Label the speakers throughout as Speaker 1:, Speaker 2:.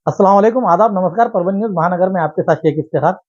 Speaker 1: अस्सलाम वालेकुम, आदाब, नमस्कार। परवीन न्यूज़ महानगर में आपके साथ शेख इफ्तिखार।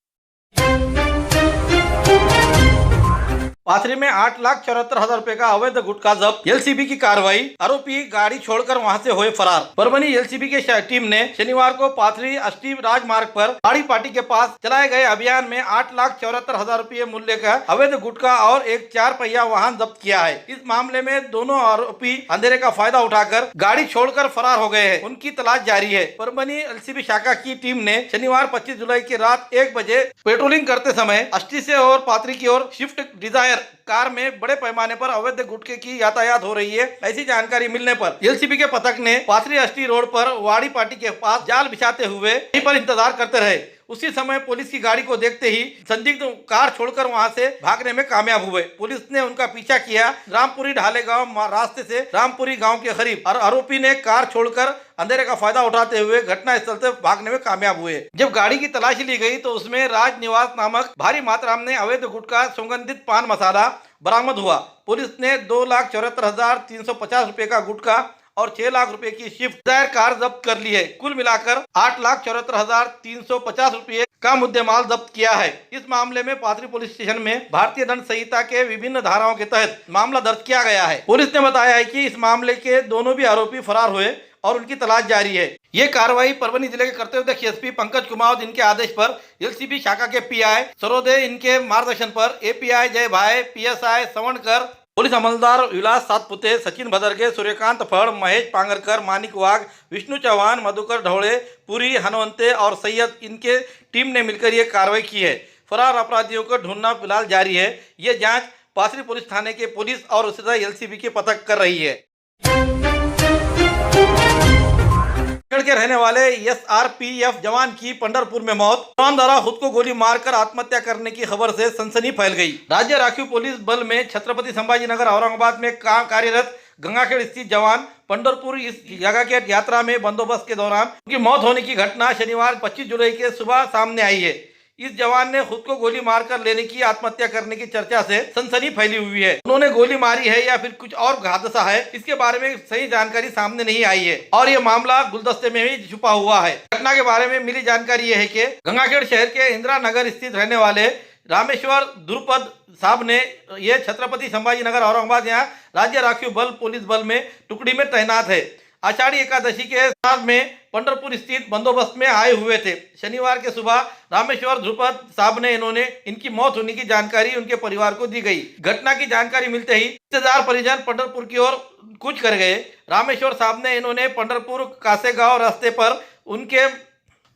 Speaker 2: पाथरी में 8,74,000 रुपए का अवैध गुटखा जब्त, एलसीबी की कार्रवाई, आरोपी गाड़ी छोड़कर वहां से हुए फरार। परभनी एलसीबी की टीम ने शनिवार को पाथरी अष्टी राजमार्ग पर बाड़ी पाटी के पास चलाए गए अभियान में 8,74,000 रुपए मूल्य का अवैध गुटखा और एक 4 पहिया वाहन जब्त किया है। इस मामले में दोनों आरोपी अंधेरे का फायदा उठाकर गाड़ी छोड़कर फरार हो गए हैं। उनकी तलाश जारी है। परभनी एलसीबी शाखा की टीम ने शनिवार 25 जुलाई की रात 1 बजे पेट्रोलिंग करते समय अष्टी से और पाथरी की ओर स्विफ्ट डिजायर कार में बड़े पैमाने पर अवैध गुटखे की यातायात हो रही है, ऐसी जानकारी मिलने पर एलसीबी के पथक ने पाथरी अष्टी रोड पर वाड़ी पाटी के पास जाल बिछाते हुए वहीं पर इंतजार करते रहे। उसी समय पुलिस की गाड़ी को देखते ही संदिग्ध कार छोड़कर वहां से भागने में कामयाब हुए। पुलिस ने उनका पीछा किया। रामपुरी ढाले गांव रास्ते से रामपुरी गांव के करीब और आरोपी ने कार छोड़कर अंधेरे का फायदा उठाते हुए घटना स्थल से भागने में कामयाब हुए। जब गाड़ी की तलाशी ली गई तो उसमें राज निवास नामक भारी मात्रा में अवैध गुटखा सुगंधित पान मसाला बरामद हुआ। पुलिस ने 2,74,350 रुपए का गुटखा और 6 लाख रुपए की स्विफ्ट डिजायर कार जब्त कर ली है। कुल मिलाकर 8,74,350 रुपए का मुद्देमाल जब्त किया है। इस मामले में पाथरी पुलिस स्टेशन में भारतीय दंड संहिता के विभिन्न धाराओं के तहत मामला दर्ज किया गया है। पुलिस ने बताया है कि इस मामले के दोनों भी आरोपी फरार हुए और उनकी तलाश जारी है। ये कार्रवाई परभनी जिले के करते हुए एसपी पंकज कुमार इनके आदेश पर एलसीबी शाखा के पीआई सरोदे इनके मार्गदर्शन पर एपीआई जय भाई, पीएसआई सवणकर, पुलिस अमलदार विलास सातपुते, सचिन भदरगे, सूर्यकांत फड़, महेश पांगरकर, मानिक वाघ, विष्णु चौहान, मधुकर ढोले, पुरी हनवंते और सैयद इनके टीम ने मिलकर ये कार्रवाई की है। फरार अपराधियों को ढूंढना फिलहाल जारी है। ये जांच पाथरी पुलिस थाने के पुलिस और उसी तरह एलसीबी के पथक कर रही है। के रहने वाले एसआरपीएफ जवान की पंढरपुर में मौत, जवान द्वारा खुद को गोली मारकर आत्महत्या करने की खबर से सनसनी फैल गई। राज्य राखीव पुलिस बल में छत्रपति संभाजीनगर औरंगाबाद में कार्यरत गंगाखेड़ स्थित जवान पंढरपुर इस जगह के यात्रा में बंदोबस्त के दौरान उनकी मौत होने की घटना शनिवार 25 जुलाई के सुबह सामने आई है। इस जवान ने खुद को गोली मारकर लेने की आत्महत्या करने की चर्चा से सनसनी फैली हुई है। उन्होंने गोली मारी है या फिर कुछ और हादसा है, इसके बारे में सही जानकारी सामने नहीं आई है और ये मामला गुलदस्ते में ही छुपा हुआ है। घटना के बारे में मिली जानकारी ये है कि गंगाखेड़ शहर के इंदिरा नगर स्थित रहने वाले रामेश्वर ध्रुपद साहब ने ये छत्रपति संभाजीनगर औरंगाबाद यहाँ राज्य राखीव बल पुलिस बल में टुकड़ी में तैनात है। आषाढ़ी एकादशी के साथ में पंढरपुर स्थित बंदोबस्त में आए हुए थे। शनिवार के सुबह रामेश्वर ध्रुपद साहब ने इनकी मौत होने की जानकारी उनके परिवार को दी गई। घटना की जानकारी मिलते ही रिश्तेदार परिजन पंढरपुर की ओर कूच कर गए। रामेश्वर साहब ने पंढरपुर कासेगांव रास्ते पर उनके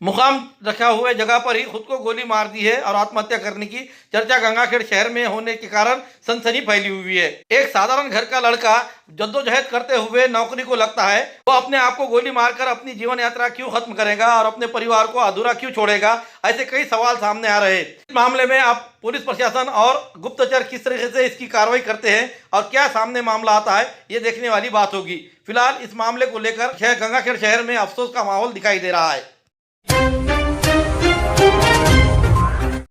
Speaker 2: मुकाम रखा हुए जगह पर ही खुद को गोली मार दी है और आत्महत्या करने की चर्चा गंगाखेड़ शहर में होने के कारण सनसनी फैली हुई है। एक साधारण घर का लड़का जद्दोजहद करते हुए नौकरी को लगता है, वो अपने आप को गोली मारकर अपनी जीवन यात्रा क्यों खत्म करेगा और अपने परिवार को अधूरा क्यों छोड़ेगा? ऐसे कई सवाल सामने आ रहे हैं। इस मामले में अब पुलिस प्रशासन और गुप्तचर किस तरीके से इसकी कार्रवाई करते हैं और क्या सामने मामला आता है, ये देखने वाली बात होगी। फिलहाल इस मामले को लेकर गंगाखेड़ शहर में अफसोस का माहौल दिखाई दे रहा है।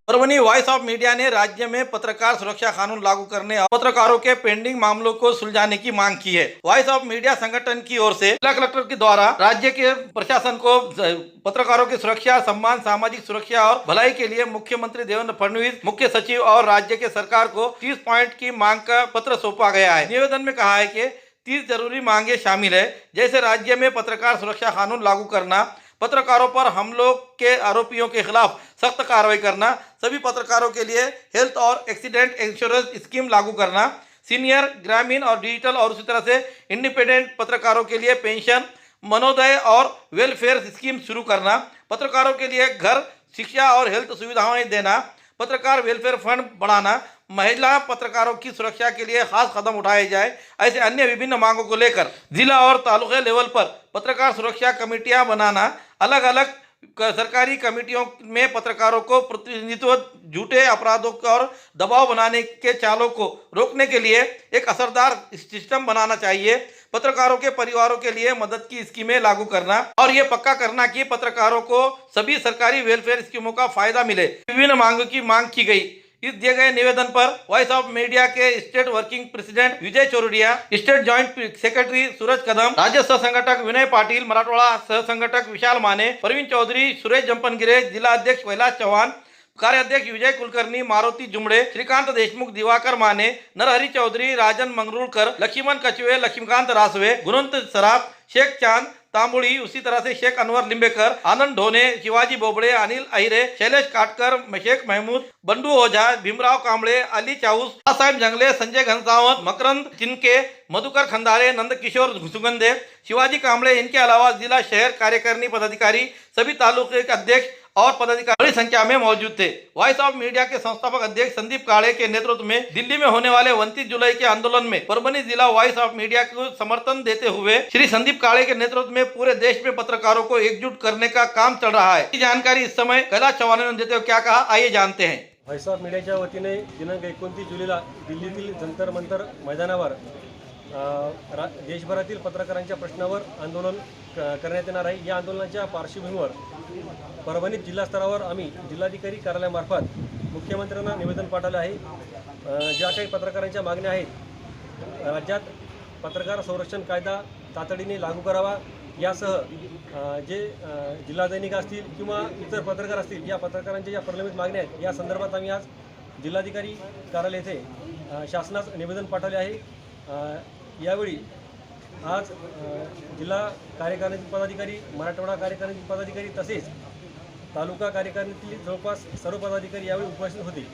Speaker 2: परभनी वॉइस ऑफ मीडिया ने राज्य में पत्रकार सुरक्षा कानून लागू करने और पत्रकारों के पेंडिंग मामलों को सुलझाने की मांग की है। वॉइस ऑफ मीडिया संगठन की ओर से जिला कलेक्टर के द्वारा राज्य के प्रशासन को पत्रकारों की सुरक्षा, सम्मान, सामाजिक सुरक्षा और भलाई के लिए मुख्यमंत्री देवेंद्र फडणवीस, मुख्य सचिव और राज्य के सरकार को 30 पॉइंट की मांग का पत्र सौंपा गया है। निवेदन में कहा है कि 30 जरूरी मांगे शामिल है, जैसे राज्य में पत्रकार सुरक्षा कानून लागू करना, पत्रकारों पर हमलों के आरोपियों के खिलाफ सख्त कार्रवाई करना, सभी पत्रकारों के लिए हेल्थ और एक्सीडेंट इंश्योरेंस स्कीम लागू करना, सीनियर, ग्रामीण और डिजिटल और उसी तरह से इंडिपेंडेंट पत्रकारों के लिए पेंशन, मनोदय और वेलफेयर स्कीम शुरू करना, पत्रकारों के लिए घर, शिक्षा और हेल्थ सुविधाएं देना, पत्रकार वेलफेयर फंड बढ़ाना, महिला पत्रकारों की सुरक्षा के लिए खास कदम उठाए जाए। ऐसे अन्य विभिन्न मांगों को लेकर जिला और तालुका लेवल पर पत्रकार सुरक्षा कमेटियां बनाना, अलग अलग सरकारी कमेटियों में पत्रकारों को प्रतिनिधित्व, झूठे अपराधों और दबाव बनाने के चालों को रोकने के लिए एक असरदार सिस्टम बनाना चाहिए। पत्रकारों के परिवारों के लिए मदद की स्कीमें लागू करना और ये पक्का करना कि पत्रकारों को सभी सरकारी वेलफेयर स्कीमों का फायदा मिले। विभिन्न मांगों की मांग की गई। इस दिए गए निवेदन पर वॉइस ऑफ मीडिया के स्टेट वर्किंग प्रेसिडेंट विजय चोरडिया, स्टेट जॉइंट सेक्रेटरी सूरज कदम, राज्य सह संगठक विनय पाटिल, मराठवाड़ा सह संगठक विशाल माने, प्रवीण चौधरी, सुरेश जमपनगिरे, जिला अध्यक्ष कैलाश चौहान, कार्याध्यक्ष विजय कुलकर्णी, मारुति जुमड़े, श्रीकांत देशमुख, दिवाकर माने, नरहरी चौधरी, राजन मंगरुळकर, लक्ष्मण कचवे, लक्ष्मीकांत रासवे, गुणवंत सराफ, शेख चांद तांबुड़ी, उसी तरह से शेख अनवर लिंबेकर, आनंद ढोने, शिवाजी बोबड़े, अनिल अहिरे, शैलेश काटकर, शेख महमूद, बंडू ओझा, भीमराव कांबळे, अली चाऊस, साहेब जंगले, संजय घनसावत, मकरंद चिनके, मधुकर खंदारे, नंदकिशोर सुगंधे, शिवाजी कांबळे, इनके अलावा जिला शहर कार्यकारिणी पदाधिकारी, सभी तालुके के अध्यक्ष और पदाधिकारी बड़ी संख्या में मौजूद थे। वॉइस ऑफ मीडिया के संस्थापक अध्यक्ष संदीप काळे के नेतृत्व में दिल्ली में होने वाले 29 जुलाई के आंदोलन में परभनी जिला वॉइस ऑफ मीडिया को समर्थन देते हुए श्री संदीप काळे के नेतृत्व में पूरे देश में पत्रकारों को एकजुट करने का काम चल रहा है। जानकारी इस समय कैलाश चौहान ने देते हुए क्या कहा, आइए जानते हैं।
Speaker 3: व्हॉइस ऑफ मीडियाच्या वतीने दिनांक 29 जुलैला दिल्लीतील जंतर मंतर मैदानावर देशभरातील पत्रकारांच्या प्रश्नावर आंदोलन करण्यात येणार आहे। या आंदोलनाच्या पार्श्वभूमीवर परभणी जिल्हा स्तरावर आम्ही जिल्हाधिकारी कार्यालयामार्फत मुख्यमंत्र्यांना निवेदन पाठवले आहे। ज्या काही पत्रकारांच्या मागण्या आहेत, राज्यात पत्रकार संरक्षण कायदा तातडीने लागू करावा, यासह जे जिल्हा दैनिक असतील किंवा इतर पत्रकार असतील, या पत्रकारांच्या ज्या प्रलंबित मागण्या आहेत, या संदर्भात आम्ही आज जिल्हाधिकारी कार्यालय येथे शासनास निवेदन पाठवले आहे। यावेळी आज जिल्हा कार्यकारिणी पदाधिकारी, मराठवाडा कार्यकारिणी पदाधिकारी तसेच तालुका कार्यकारिणीतील जवळपास सर्व पदाधिकारी यावेळी उपस्थित होते।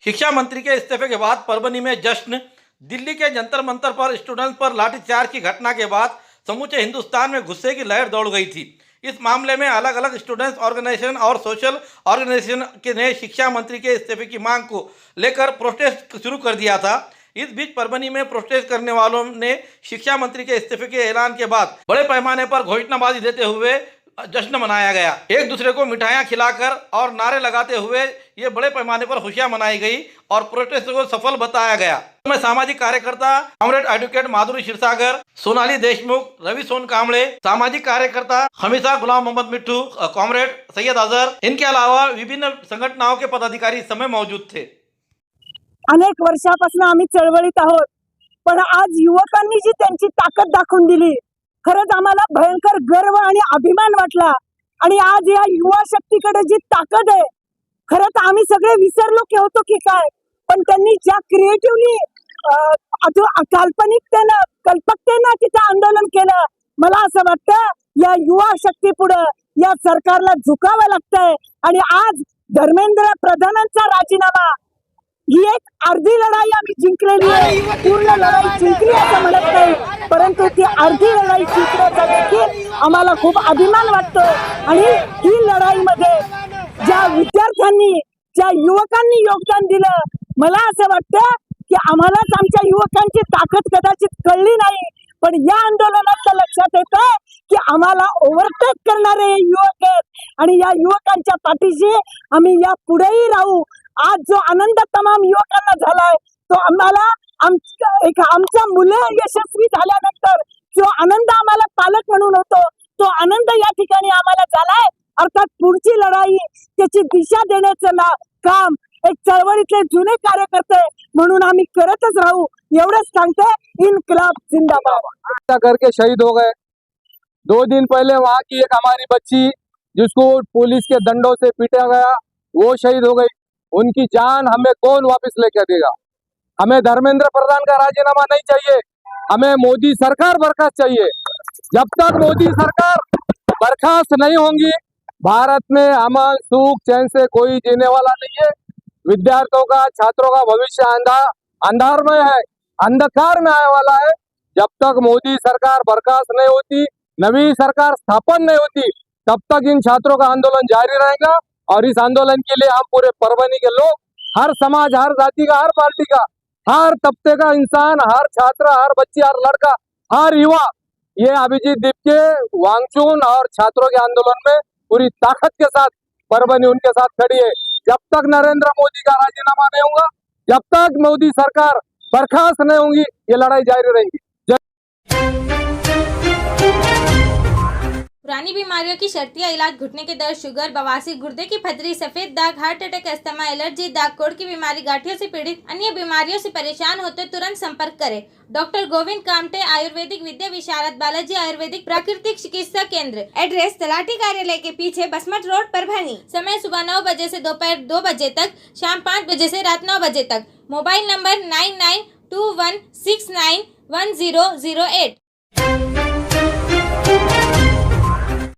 Speaker 2: शिक्षा मंत्री के इस्तीफे के बाद परभनी में जश्न। दिल्ली के जंतर मंतर पर स्टूडेंट्स पर लाठीचार्ज की घटना के बाद समूचे हिंदुस्तान में गुस्से की लहर दौड़ गई थी। इस मामले में अलग अलग स्टूडेंट्स ऑर्गेनाइजेशन और सोशल ऑर्गेनाइजेशन ने शिक्षा मंत्री के इस्तीफे की मांग को लेकर प्रोटेस्ट शुरू कर दिया था। इस बीच परभनी में प्रोटेस्ट करने वालों ने शिक्षा मंत्री के इस्तीफे के ऐलान के बाद बड़े पैमाने पर घोषणाबाजी देते हुए जश्न मनाया गया। एक दूसरे को मिठाइयां खिलाकर और नारे लगाते हुए ये बड़े पैमाने पर खुशियां मनाई गई और प्रोटेस्ट को सफल बताया गया। मैं सामाजिक कार्यकर्ता कॉमरेड एडवोकेट माधुरी क्षीरसागर, सोनाली देशमुख, रवि सोन कांबळे, सामाजिक कार्यकर्ता हमीसा गुलाम मोहम्मद मिट्टू, कॉमरेड सैयद अजहर, इनके अलावा विभिन्न संघटनाओं के पदाधिकारी इस समय मौजूद थे।
Speaker 4: अनेक वर्षापासून आम्ही चळवळीत आहोत, पण आज युवकांनी जी त्यांची ताकद दाखवून दिली, खरंच आम्हाला भयंकर गर्व आणि अभिमान वाटला। आणि आज या युवा शक्तीकडे जी ताकद आहे, खरंच आम्ही सगळे विसरलो की होतो की काय, पण त्यांनी ज्या क्रिएटिव्हली कल्पकतेनं तिथं आंदोलन केलं, मला असं वाटतं या युवा शक्ती पुढे या सरकारला झुकावं लागतंय। आणि आज धर्मेंद्र प्रधानांचा राजीनामा ही एक अर्धी लढाई आम्ही जिंकलेली आहे, पूर्ण लढाई जिंकली असं म्हणत नाही, परंतु ती अर्धी लढाई जिंकण्याचा देखील आम्हाला खूप अभिमान वाटतो। आणि ही लढाईमध्ये ज्या विद्यार्थ्यांनी, ज्या युवकांनी योगदान दिलं, मला असं वाटतं की आम्हालाच आमच्या युवकांची ताकद कदाचित कळली नाही, पण या आंदोलनात लक्षात येतं की आम्हाला ओव्हरटेक करणारे युवक आहेत आणि या युवकांच्या पाठीशी आम्ही या पुढेही राहू। आज जो आनंद तमाम युवकांना झालाय, तो आम्हाला आमच्या मुलं यशस्वी झाल्यानंतर जो आनंद आम्हाला पालक म्हणून होतो, तो आनंद या ठिकाणी आम्हाला झालाय। अर्थात पुढची लढाई, त्याची दिशा देण्याचं काम एक चळवळीतले जुने कार्यकर्ते म्हणून आम्ही करतच राहू, एवढंच सांगते। इनकलाब जिंदाबाद।
Speaker 5: करके शहीद हो गए। 2 दिन पहले वहाँ की एक हमारी बच्ची जिसको पुलिस के दंडों से पीटा गया, वो शहीद हो गई। उनकी जान हमें कौन वापस लेकर देगा? हमें धर्मेंद्र प्रधान का राजीनामा नहीं चाहिए, हमें मोदी सरकार बर्खास्त चाहिए। जब तक मोदी सरकार बर्खास्त नहीं होंगी, भारत में अमन सुख चैन से कोई जीने वाला नहीं है। विद्यार्थियों का, छात्रों का भविष्य अंधार में है, अंधकार में आने वाला है। जब तक मोदी सरकार बर्खास्त नहीं होती, नवी सरकार स्थापन नहीं होती, तब तक इन छात्रों का आंदोलन जारी रहेगा। और इस आंदोलन के लिए हम पूरे परभनी के लोग, हर समाज, हर जाति का, हर पार्टी का, हर तबके का इंसान, हर छात्र, हर बच्ची, हर लड़का, हर युवा, ये अभिजीत दीपके, वांगचून और छात्रों के आंदोलन में पूरी ताकत के साथ परभनी उनके साथ खड़ी है। जब तक नरेंद्र मोदी का राजीनामा नहीं होगा, जब तक मोदी सरकार बर्खास्त नहीं होगी, ये लड़ाई जारी रहेगी।
Speaker 6: पुरानी बीमारियों की शर्तिया इलाज, घुटने के दर्द, शुगर, बवासीर, गुर्दे की पथरी, सफेद दाग, हार्ट अटैक, अस्थमा, एलर्जी, दाग कोड़ की बीमारी, गांठियों से पीड़ित अन्य बीमारियों से परेशान होते तुरंत संपर्क करें। डॉक्टर गोविंद कामटे, आयुर्वेदिक विद्या विशारद, बालाजी आयुर्वेदिक प्राकृतिक चिकित्सा केंद्र। एड्रेस तलाटी कार्यालय के पीछे, बसमत रोड, परभणी। समय सुबह 9 बजे से दोपहर 2 बजे तक, शाम 5 बजे से रात 9 बजे तक। Mobile number 9921691008।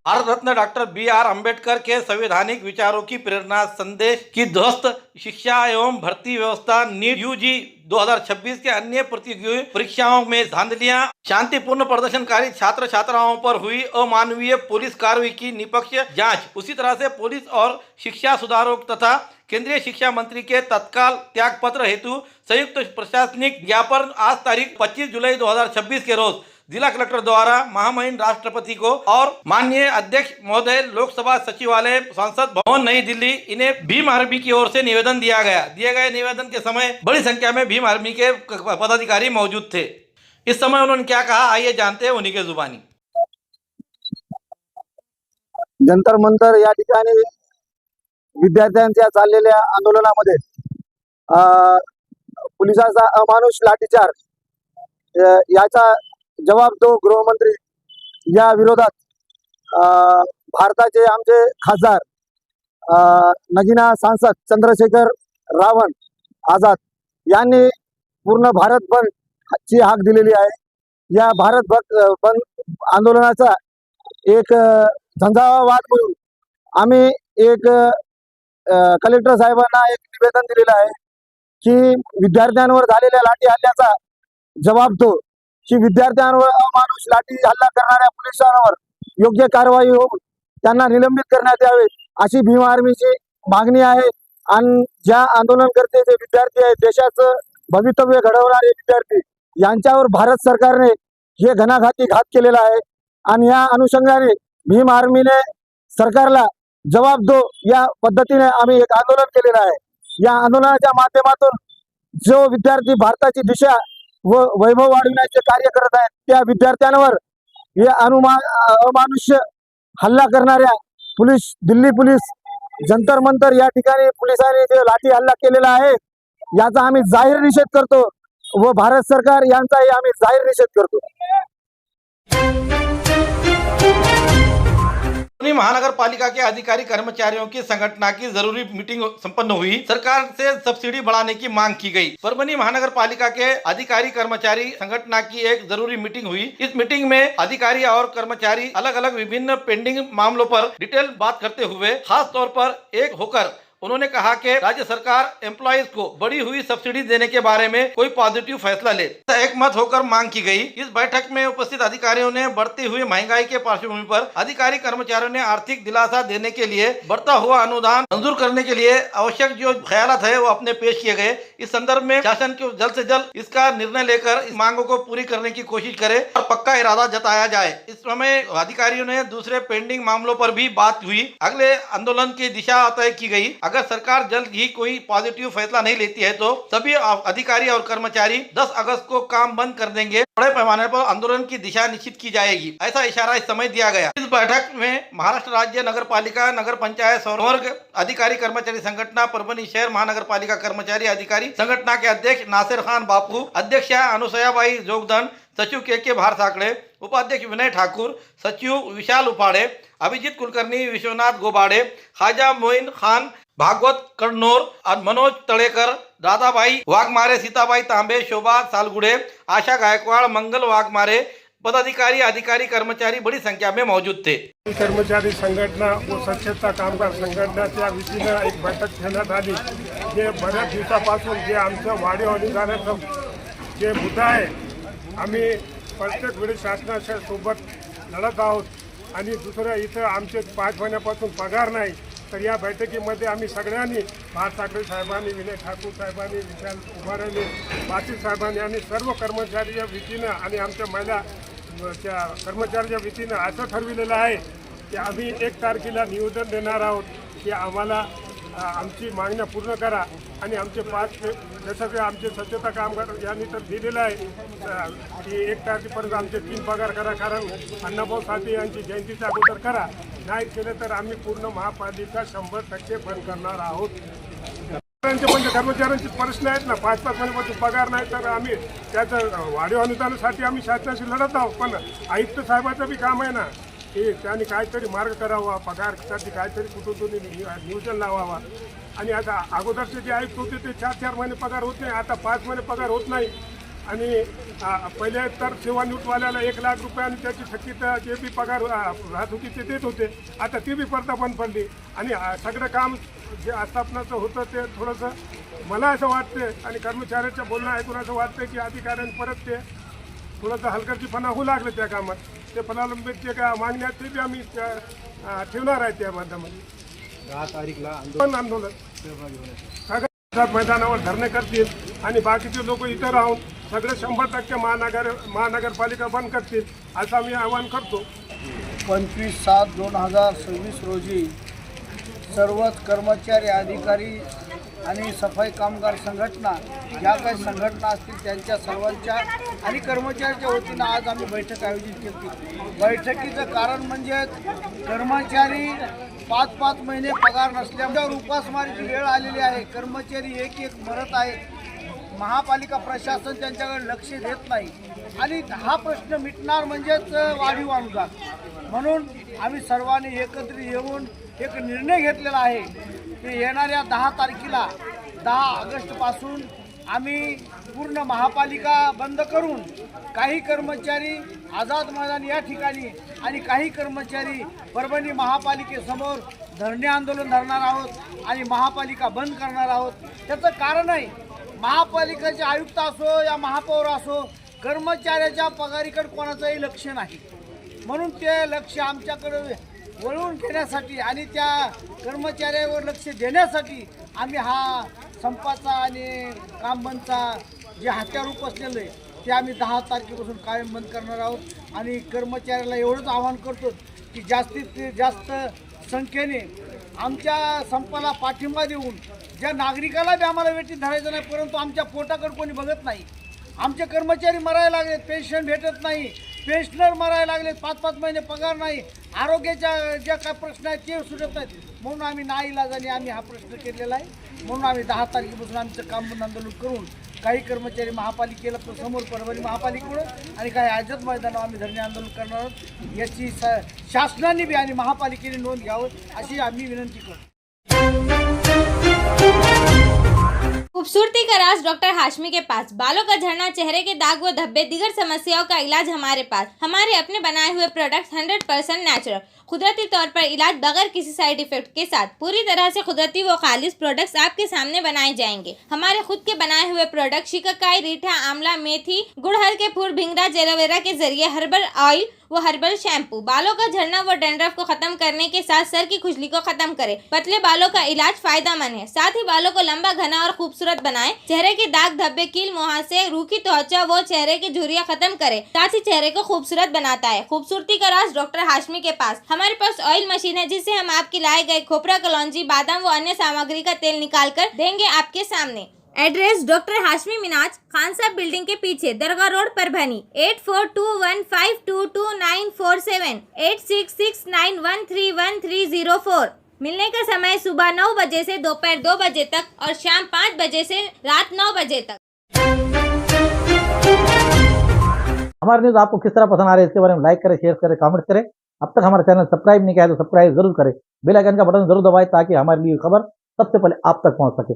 Speaker 2: Bharat Ratna doctor B.R. Ambedkar के संवैधानिक विचारों की प्रेरणा संदेश की ध्वस्त शिक्षा एवं भर्ती व्यवस्था नीट यूजी 2026 के अन्य प्रतियोगी परीक्षाओं में धांधलियां, शांतिपूर्ण प्रदर्शनकारी छात्र छात्राओं पर हुई अमानवीय पुलिस कार्रवाई की निष्पक्ष जांच, उसी तरह से पुलिस और शिक्षा सुधारों तथा केंद्रीय शिक्षा मंत्री के तत्काल त्यागपत्र हेतु संयुक्त प्रशासनिक ज्ञापन आज तारीख 25 जुलाई 2026 के रोज जिला कलेक्टर द्वारा महामहिम राष्ट्रपति को और माननीय अध्यक्ष महोदय लोकसभा सचिवालय संसद भवन नई दिल्ली इन्हें भीम आर्मी की ओर से निवेदन दिया गया। दिए गए निवेदन के समय बड़ी संख्या में भीम आर्मी के पदाधिकारी मौजूद थे। इस समय उन्होंने क्या कहा, आइए जानते हैं उन्हीं के जुबानी।
Speaker 5: जंतर मंतर या ठिकाणी विद्यार्थ्यांच्या चाललेल्या आंदोलनामध्ये पोलिसांचा अमानुष लाठीचार्ज याचा जवाब दो गृहमंत्री या विरोधात भारताचे आमचे खासदार नगीना सांसद चंद्रशेखर रावण आझाद यांनी पूर्ण भारत बंद ची हाक दिलेली आहे। या भारत बंद आंदोलनाचा एक झंझावात म्हणून आम्ही एक कलेक्टर साहेबांना एक निवेदन दिलेलं आहे की विद्यार्थ्यांवर झालेल्या लाठी हल्ल्याचा जवाब दो, की विद्यार्थ्यांवर अमानुष लाठी हल्ला करणाऱ्या पोलिसांवर योग्य कारवाई होऊन त्यांना निलंबित करण्यात यावे अशी भीम आर्मीची मागणी आहे। आणि ज्या आंदोलनकर्ते जे विद्यार्थी आहेत, देशाचं भवितव्य घडवणारे विद्यार्थी, यांच्यावर भारत सरकारने हे घणाघाती घात केलेला आहे आणि या अनुषंगाने भीम आर्मीने सरकारला जवाब दो या पद्धतीने आम्ही एक आंदोलन केलेलं आहे। या आंदोलनाच्या माध्यमातून जो विद्यार्थी भारताची दिशा व वैभव वाढविण्याचे कार्य करत आहेत, त्या विद्यार्थ्यांवर हे अमानुष्य हल्ला करणाऱ्या दिल्ली पोलीस जंतर मंतर या ठिकाणी पोलिसांनी जे लाठी हल्ला केलेला आहे याचा आम्ही जाहीर निषेध करतो व भारत सरकार यांचाही आम्ही जाहीर निषेध करतो।
Speaker 2: महानगर पालिका के अधिकारी कर्मचारियों की संगठन की जरूरी मीटिंग संपन्न हुई। सरकार से सब्सिडी बढ़ाने की मांग की गई। परभणी महानगर पालिका के अधिकारी कर्मचारी संगठन की एक जरूरी मीटिंग हुई। इस मीटिंग में अधिकारी और कर्मचारी अलग अलग विभिन्न पेंडिंग मामलों पर डिटेल बात करते हुए खास तौर पर एक होकर उन्होंने कहा कि राज्य सरकार एम्प्लॉइज को बढ़ी हुई सब्सिडी देने के बारे में कोई पॉजिटिव फैसला ले, एक मत होकर मांग की गई। इस बैठक में उपस्थित अधिकारियों ने बढ़ती हुई महंगाई के पार्श्वभूमि पर अधिकारी कर्मचारियों ने आर्थिक दिलासा देने के लिए बढ़ता हुआ अनुदान मंजूर करने के लिए आवश्यक जो ख्यालात है वो अपने पेश किए गए। इस संदर्भ में शासन को जल्द से जल्द इसका निर्णय लेकर इस मांगों को पूरी करने की कोशिश करे और पक्का इरादा जताया जाए। इस समय अधिकारियों ने दूसरे पेंडिंग मामलों पर भी बात हुई। अगले आंदोलन की दिशा तय की गई। अगर सरकार जल्द ही कोई पॉजिटिव फैसला नहीं लेती है तो सभी अधिकारी और कर्मचारी 10 अगस्त को काम बंद कर देंगे। बड़े पैमाने पर आंदोलन की दिशा निश्चित की जाएगी, ऐसा इशारा इस समय दिया गया। इस बैठक में महाराष्ट्र राज्य नगर पालिका नगर पंचायत संवर्ग अधिकारी कर्मचारी संगठन, परभणी शहर महानगर पालिका कर्मचारी अधिकारी संगठन के अध्यक्ष नासिर खान बापू, अध्यक्षा अनुसयाबाई जोगदंड, सचिव के भार साकड़े, उपाध्यक्ष विनय ठाकुर, सचिव विशाल उपाड़े, अभिजीत कुलकर्णी, विश्वनाथ गोबाड़े, खाजा मोइन खान, भागवत कड़नोर, मनोज तड़ेकर, दादाभाई वाघमारे, सीताबाई तांबे, शोभा सालगुड़े, आशा गायकवाड़, मंगल वाघमारे, पदाधिकारी अधिकारी कर्मचारी बड़ी संख्या में मौजूद थे।
Speaker 7: कर्मचारी संघटना व स्वच्छता कामगार संघटनाच्या वतीनं एक बैठक घेण्यात आली। जे बऱ्याच दिवसापासून जे आमचं वाढीव अनुदानाचं जे मुद्दा आहे, आम्ही प्रत्येक वेळी शासनाच्या सोबत लढत आहोत आणि दुसरं इथं आमचे 5 महिन्यापासून पगार नाही। तर या बैठकीमध्ये आम्ही सगळ्यांनी भार साखरे साहेबांनी, विनय ठाकूर साहेबांनी, विशाल उभारांनी, पाटील साहेबांनी आणि सर्व कर्मचाऱ्यांच्या वतीनं आणि आमच्या महिला त्या कर्मचाऱ्यांच्या वतीनं असं ठरविलेलं आहे की आम्ही 1 तारखेला निवेदन देणार आहोत की आम्हाला आमची मागण्या पूर्ण करा आणि आमचे 5 जसं की आमचे स्वच्छता कामगार यांनी तर दिलेलं आहे की 1 तारखेपर्यंत आमचे 3 पगार करा, कारण अण्णाभाऊ साठे यांची जयंतीच्या अगोदर करा. नाही केलं तर आम्ही पूर्ण महापालिका 100% बंद करणार आहोत. म्हणजे कर्मचाऱ्यांचे प्रश्न आहेत ना, 5-5 महिन्यापासून पगार नाही, तर आम्ही त्याचं वाढीव अनुदानासाठी आम्ही शासनाशी लढत आहोत. पण आयुक्त साहेबाचं बी काम आहे ना की त्यांनी काहीतरी मार्ग करावा, पगारसाठी काहीतरी कुठून नियोजन लावावा. आणि आता अगोदरचे जे आयुक्त होते ते 4-4 महिने पगार होत नाही, आता 5 महिने पगार होत नाही. आणि पहिले तर सेवानिवृत्तवाल्याला 1 लाख रुपये आणि त्याची थकीत जे बी पगार राहत होती ते देत होते, आता ती बी परता बंद पडली. आणि सगळं काम जे आस्थापनाचं होतं ते थोडंसं मला असं वाटते आणि कर्मचाऱ्याच्या बोलणं ऐकून असं वाटतं की अधिकाऱ्यांनी परत ते थोडंसं हलगर्जीपणा होऊ लागलं त्या कामात. ते प्रलंबित जे काय मागण्या ते बी आम्ही ठेवणार आहे त्या माध्यमामध्ये.
Speaker 3: 10 तारीखला
Speaker 7: आंदोलन सगळ्या मैदानावर धरणे करतील आणि बाकीचे लोक इथं राहून सगळे 100% महानगरपालिका बंद करतील असं आम्ही आवाहन करतो.
Speaker 8: 25/7/2026 रोजी सर्वच कर्मचारी, अधिकारी आणि सफाई कामगार संघटना ज्या काही संघटना असतील त्यांच्या सर्वांच्या आणि कर्मचाऱ्याच्या वतीनं आज आम्ही बैठक आयोजित केली. बैठकीचं कारण म्हणजे कर्मचारी 5-5 महिने पगार नसल्यामुळे उपासमारीची वेळ आलेली आहे. कर्मचारी एक मरत आहेत. महापालिका प्रशासन त्यांच्याकडे लक्ष देत नाही आणि हा प्रश्न मिटणार म्हणजेच वाढीव अनुदान. म्हणून आम्ही सर्वांनी एकत्रित येऊन एक निर्णय घेतलेला आहे की येणाऱ्या 10 तारखेला 10 ऑगस्टपासून आम्ही पूर्ण महापालिका बंद करून काही कर्मचारी आझाद मैदान या ठिकाणी आणि काही कर्मचारी परभणी महापालिकेसमोर धरणे आंदोलन धरणार आहोत आणि महापालिका बंद करणार आहोत. त्याचं कारण आहे महापालिकेचे आयुक्त असो या महापौर असो, कर्मचाऱ्याच्या पगारीकडे कोणाचंही लक्ष नाही. म्हणून ते लक्ष आमच्याकडे वळवून घेण्यासाठी आणि त्या कर्मचाऱ्यावर लक्ष देण्यासाठी आम्ही हा संपाचा आणि काम बंदचा जे हत्यार उपसलेलं आहे ते आम्ही 10 तारखेपासून कायम बंद करणार आहोत. आणि कर्मचाऱ्याला एवढंच आवाहन करतो की जास्तीत जास्त संख्येने आमच्या संपाला पाठिंबा देऊन ज्या नागरिकाला बी आम्हाला वेटीत धरायचं नाही, परंतु आमच्या पोटाकडे कोणी बघत नाही. आमचे कर्मचारी मरायला लागलेत, पेन्शन भेटत नाही, पेन्शनर मरायला लागलेत, 5-5 महिने पगार नाही, आरोग्याच्या ज्या काय प्रश्न आहेत ते सुटत नाहीत. म्हणून आम्ही नाईलाजाने आम्ही हा प्रश्न केलेला आहे. म्हणून आम्ही 10 तारखेपासून आमचं काम बंद आंदोलन करून काही कर्मचारी महापालिकेला समोर परभणी महापालिकेकडून आणि काही आझाद मैदानावर आम्ही धरणे आंदोलन करणार आहोत. याची शासनाने बी आणि महापालिकेने नोंद घ्यावं अशी आम्ही विनंती करतो.
Speaker 6: खूबसूरती का राज डॉक्टर हाशमी के पास। बालों का झड़ना, चेहरे के दाग व धब्बे, दीगर समस्याओं का इलाज हमारे पास। हमारे अपने बनाए हुए प्रोडक्ट्स 100% नेचुरल, कुदरती तौर पर इलाज बगैर किसी साइड इफेक्ट के साथ पूरी तरह से कुदरती व खालिश प्रोडक्ट्स आपके सामने बनाए जाएंगे। हमारे खुद के बनाए हुए प्रोडक्ट शिकाकाई, रीठा, आंवला, मेथी, गुड़हल के फूल, भिंगरा, एलोवेरा के जरिए हर्बल ऑयल वो हर्बल शैम्पू बालों का झड़ना व डैंड्रफ को खत्म करने के साथ सर की खुजली को खत्म करे। पतले बालों का इलाज फायदेमंद है, साथ ही बालों को लंबा, घना और खूबसूरत बनाए। चेहरे के दाग धब्बे, कील, मुहासे, रूखी त्वचा वो चेहरे की झुर्रियां खत्म करे, साथ ही चेहरे को खूबसूरत बनाता है। खूबसूरती का राज डॉक्टर हाशमी के पास। हमारे पास ऑयल मशीन है जिससे हम आपकी लाए गए खोपरा, कलौंजी, बादाम व अन्य सामग्री का तेल निकाल कर देंगे आपके सामने। एड्रेस डॉक्टर हाशमी मिनाज, खान साहब बिल्डिंग के पीछे, दरगाह रोड, परभनी। 8421522947, 8669131304। मिलने का समय सुबह 9 बजे से दोपहर 2 बजे तक और शाम 5 बजे से रात 9 बजे तक।
Speaker 1: हमारे न्यूज़ आपको किस तरह पसंद आ रही है इसके बारे में लाइक करें, शेयर करें, कमेंट करें। अब तक हमारा चैनल सब्सक्राइब नहीं किया है तो सब्सक्राइब जरूर करें, बेल आइकन का बटन जरूर दबाएं ताकि हमारी ली खबर सबसे पहले आप तक पहुंच सके।